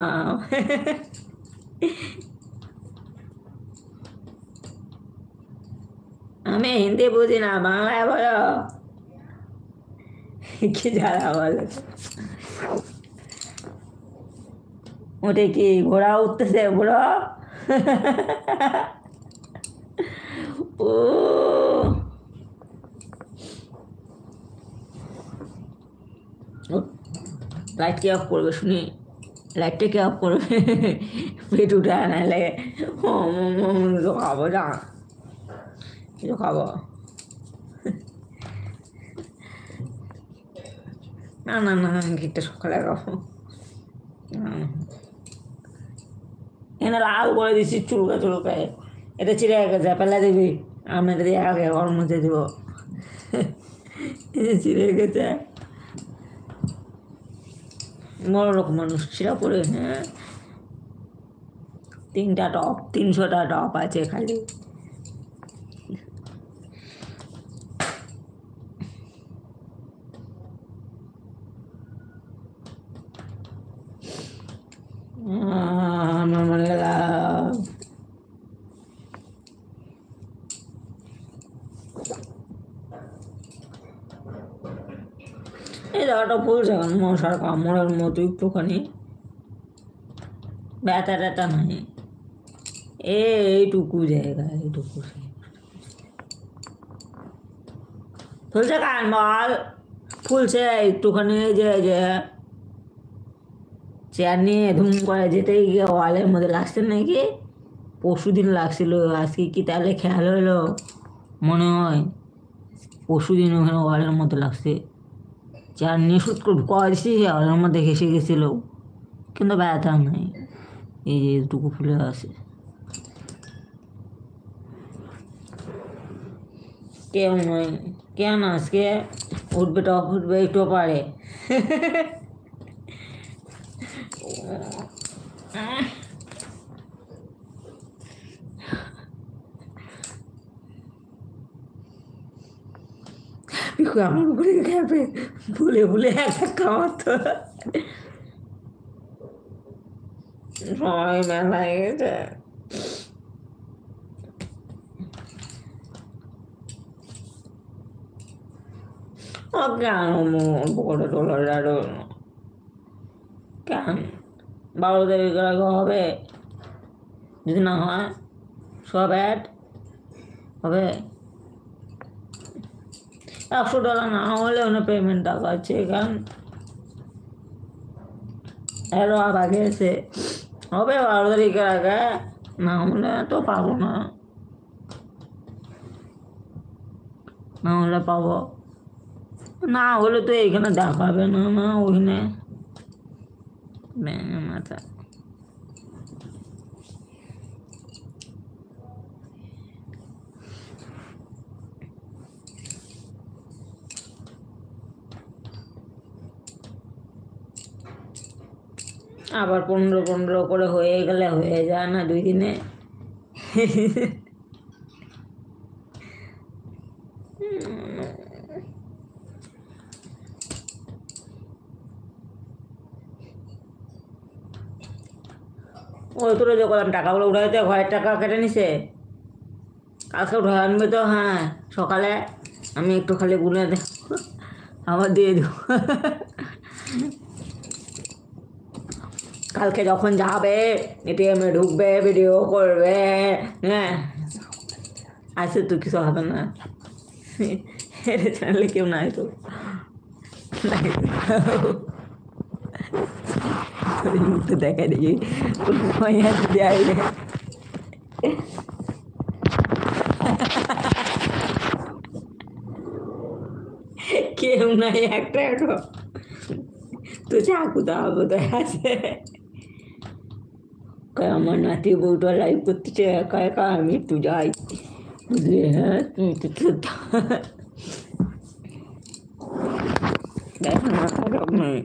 আমি হিন্দি বুঝি না, বাংলায় বলো। কি যারা বলো? ওটা কি ঘোড়া উঠতেছে বুড়ো? ও, লাইট কে অফ করবে শুনি? লাইটটা কে অফ করবে? পেট উঠে নাহলে কিছু খাবো না, কিছু খাবো না। না না, ঘিরটা সকালে খাবো। এখানে লাল করে দিচ্ছি চুলকা চুলকে, এটা চিড়ে গেছে, ফেলে দিবি। আমি এটা দিয়ে আগে ঘর মুছে দিব। এই যে চিড়ে গেছে, বড় লোক মানুষ ছিঁড়া পড়ে। হ্যাঁ, 3টা টপ, 300টা টপ আছে খালি। আমার মনে গেল এই জায়গাটা ফুলছে এখন মশার কামড়ের মতো একটুখানি, ব্যথা ট্যাথা নাই। এইটুকু জায়গা, এইটুকু ফুলছে কান বল, ফুলছে একটুখানি। এই যে চেয়ার নিয়ে ধুম করে যেতেই গিয়ে ওয়ালের মধ্যে লাগছে নাকি? পরশুদিন লাগছিল, আজকে কি তাহলে খেয়াল হলো? মনে হয় পরশুদিন ওখানে ওয়ালের মধ্যে লাগছে। চেয়ার নিয়ে শুট করে ঢুকা দিছি, ওয়ালের মধ্যে ঘেসে গেছিল, কিন্তু ব্যথা নাই। এই যে এটুকু ফুলে আছে। কেউ নয়, কেন আজকে উঠবে টপ উঠবে একটু পারে। আমার উপরে খেপে ভুলে ভুলে একটা খাওয়াতো। সবাই মেলা গেছে। কেন পকোড়া টোলা কেন 12 তারিখের আগে হবে? যদি না হয় সব অ্যাড হবে। $100 না হলে ওনার পেমেন্ট টাকা আছে, কারণ এরও আগে এসে হবে 12 তারিখের আগে, না হলে তো পাবো না, না হলে পাবো, না হলে তো এখানে দেখাবে না, না ওখানে ব্যাঙের মাথা। আবার 15-15 করে হয়ে গেলে হয়ে যায় না 2 দিনে? ওই তোর যে করলাম টাকাগুলো উঠাইতে, ঘরের টাকা কেটে নিছে, কালকে উঠে আনবে তো। হ্যাঁ, সকালে আমি একটু খালি গুনে দেব, আবার দিয়ে দেবো। কালকে যখন যাবে এটিএমে ঢুকবে, ভিডিও করবে। হ্যাঁ, আজকে তো কিছু হবে না, এটা জানলে কেউ নাই তো মুখটা দেখা দেখি যদি আইলে কেউ নাই, একটা তো চাকু দেওয়া বোধহয় আছে। আমার নাতি বউটা লাইভ করতেছে একা একা, আমি একটু যাই, বুঝলি? হ্যাঁ, তুই তো দেখ মাথা নেই।